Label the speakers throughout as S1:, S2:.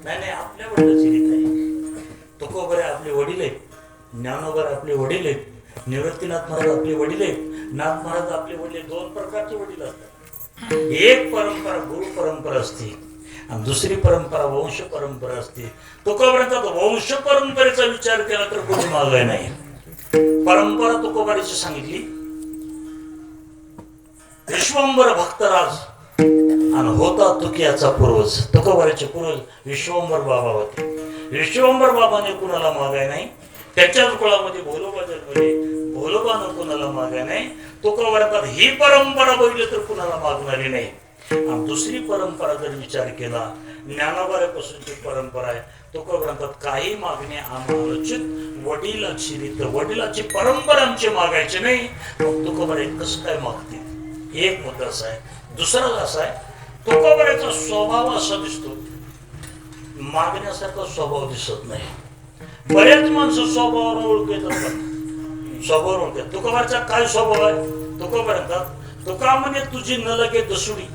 S1: नाही नाही, आपल्या वडिलांची रीत आहे. तुकोबरे आपले वडील आहेत, ज्ञानोबर आपले वडील आहेत, निवृत्तीनाथ महाराज आपले वडील आहेत, नाथ महाराज आपले वडील आहेत. दोन प्रकारचे वडील असतात. एक परंपरा गुरु परंपरा असते आणि दुसरी परंपरा वंश परंपरा असते. तुकोबऱ्यांचा वंश परंपरेचा विचार केला तर कोणी मागे नाही. परंपरा तुकोबारीची सांगितली. विश्वंभर भक्तराज आणि होता तुकियाचा पूर्वज. तुकोबारीचे पूर्वज विश्वंभर बाबा होते. विश्वंभर बाबाने कुणाला मागाय नाही. त्याच्याच कुळामध्ये भोलोबा जन्मले, भोलोबानं कुणाला मागाय नाही. तुकोबारात ही परंपरा बघितली तर कुणाला मागणारी नाही. आणि दुसरी परंपरा जर विचार केला, ज्ञानोबाऱ्यापासूनची परंपरा आहे. तुकोबारात काही मागणे आम्हाला वडिलाची रीत, वडिलाची परंपरा आमची मागायची नाही. मग तुकोबारे कसं काय मागते? एक मुद्दा असा आहे. दुसरा असा आहे, तुकोबाऱ्याचा स्वभाव असा दिसतो, मागण्यासारखा स्वभाव दिसत नाही. बरेच माणसं स्वभावावर ओळखू येतात, स्वभावावर ओळखतात. तुकोबाराचा काय स्वभाव आहे? तुकोबारात तुका म्हणे तुझी न लगे दसुडी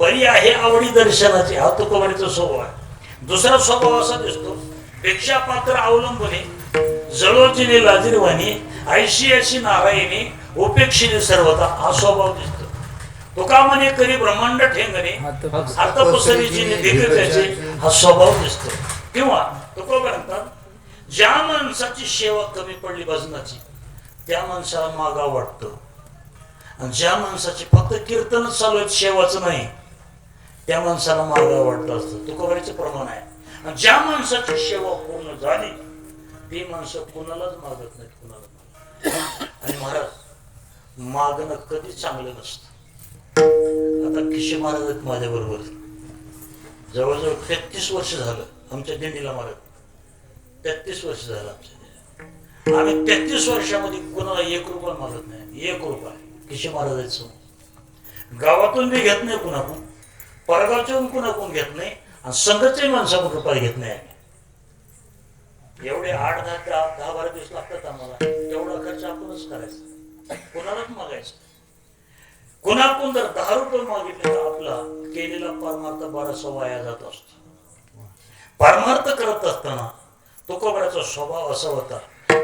S1: परी आहे आवडी दर्शनाची. हा तुकोबारीचा स्वभाव आहे. दुसरा स्वभाव असा दिसतो, भिक्षा पात्र अवलंबने, जळोजीने लाजीरवाणी, ऐशी ऐशी नारायणी, उपेक्षिने सर्वता. हा स्वभाव दिसतो. तुका म्हणे करी ब्रह्मांड ठेंगणे, अर्थपसरीची निधिकाचे. हा स्वभाव दिसतो. किंवा तुकोबारात ज्या माणसाची सेवा कमी पडली भजनाची त्या माणसाला मागा वाटतं. आणि ज्या माणसाची फक्त कीर्तनच चालू आहे, सेवाचं नाही, त्या माणसाला मागा वाटतं असतं. तुकोबारीचे प्रमाण आहे. आणि ज्या माणसाची सेवा पूर्ण झाली ती माणसं कुणालाच मागत नाहीत, कुणाला. आणि महाराज मागणं कधी चांगलं नसतं. आता खिशे महाराज आहेत माझ्या बरोबर, जवळजवळ 33 वर्ष झालं आमच्या दिंडीला. महाराज 33 वर्ष झालं आमच्या दिंडीला. आम्ही 33 वर्षामध्ये कोणाला 1 रुपया मागत नाही. 1 रुपया खिशे महाराजांचं. गावातून बी घेत नाही कुणाकडून, परगावच्या कुणाकडून घेत नाही, आणि संघाच्याही माणसाकडून रुपया घेत नाही आम्ही. एवढे 8-10-12 दिवस लागतात आम्हाला. तेवढा खर्च आपणच करायचा, कुणालाच मागायचं. कुणाकडून जर 10 रुपये मागितले तर आपला केलेला परमार्थ 1200 वाया जात असतो. परमार्थ करत असताना तुकोबाराचा स्वभाव असा होता.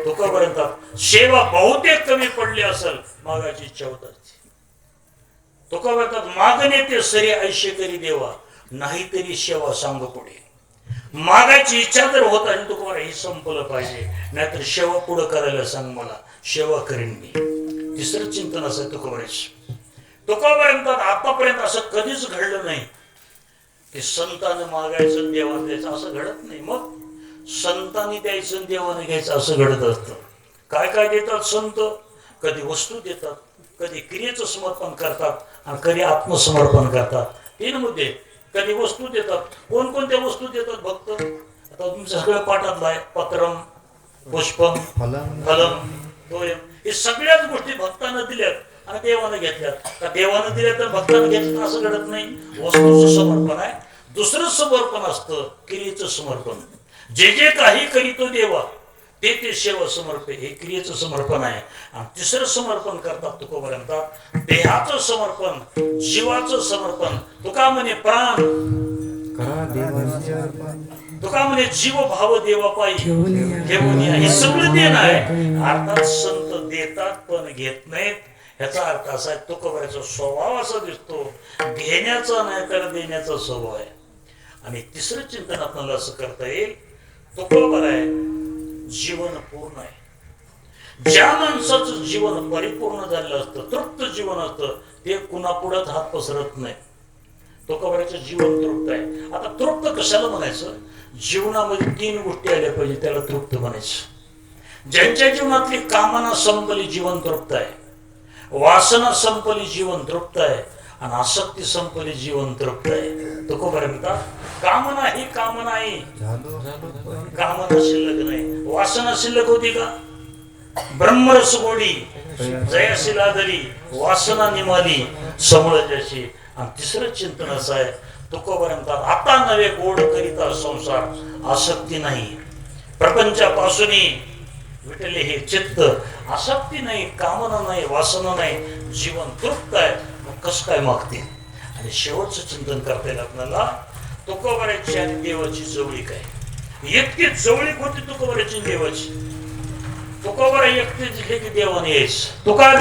S1: तुकोबारात सेवा बहुतेक कमी पडली असेल, मागायची इच्छा होत असते. तुकोबारात मागणे ते सरी ऐशे करी देवा, नाहीतरी सेवा सांग पुढे. मागायची इच्छा जर होत आणि तुकोबारा हे संपलं पाहिजे, नाहीतर सेवा पुढं करायला सांग, मला सेवा करीन मी. तिसरं चिंतन असं तुकोबाराचं. तुकोबारात आतापर्यंत असं कधीच घडलं नाही की संतानं मागायचं देवानं द्यायचं, असं घडत नाही. मग संतांनी द्यायचं देवाने घ्यायचं असं घडत असतं. काय काय देतात संत? कधी वस्तू देतात, कधी क्रियेचं समर्पण करतात, आणि कधी आत्मसमर्पण करतात. 3 मुद्दे. कधी वस्तू देतात. कोणकोणत्या वस्तू देतात भक्त? आता तुमच्या सगळ्या पाठातला आहे, पत्रम, पुष्पम, फलम, तोयम. हे सगळ्याच गोष्टी भक्तांना दिल्यात आणि देवानं घेतल्यात. का देवानं दिल्या तर भक्तानं घेतलं असं घडत नाही. वस्तूचं समर्पण आहे. दुसरं समर्पण असतं क्रियेचं समर्पण. जे जे काही करीतो देवा ते ते सेवा समर्पण, हे क्रियेचं समर्पण आहे. आणि तिसरं समर्पण करतात तुकोबारात देहाचं समर्पण, जीवाचं समर्पण. तुका म्हणे प्राण तुका म्हणे जीव भाव देवा पायी घेऊन या. हे सगळं देणं आहे. अर्थात संत देतात पण घेत नाहीत. ह्याचा अर्थ असा आहे, तुकोबाराचा स्वभाव असा दिसतो, घेण्याचा नाही तर देण्याचा स्वभाव आहे. आणि तिसरं चिंतन आपल्याला असं करता येईल, तुकोबार आहे जीवन पूर्ण आहे. ज्या माणसाचं जीवन परिपूर्ण झालेलं असतं, तृप्त जीवन असतं, ते कुणापुढेच हात पसरत नाही. तुकोबाराचं जीवन तृप्त आहे. आता तृप्त कशाला म्हणायचं? जीवनामध्ये 3 गोष्टी आल्या पाहिजे त्याला तृप्त म्हणायचं. ज्यांच्या जीवनातली कामना संपली जीवन तृप्त आहे, वासना संपली जीवन तृप्त आहे, आणि आसक्ती संपली जीवन तृप्त आहे. तुकोबार म्हणतात कामना ही कामना आहे, कामना शिल्लक नाही. वासना शिल्लक होती का? ब्रह्मरस गोडी जयाशी लादली, वासना निमाली समळ जशी. आणि तिसरं चिंतन असं आहे, तुकोबार म्हणतात आता नवे गोड करिता संसार, आसक्ती नाही प्रपंचापासून विटले हे चित्त. आसक्ती नाही, कामना नाही, वासना नाही, जीवन तृप्त आहे. मग कसं काय मागते? आणि शेवटचं चिंतन करता येईल आपल्याला, तुकोबाराची आणि देवाची जवळीक आहे. इतकी जवळीक होती तुकोबाराची देवाची. तुकोबारा एकटे दिले की देवाने यायचं. तुका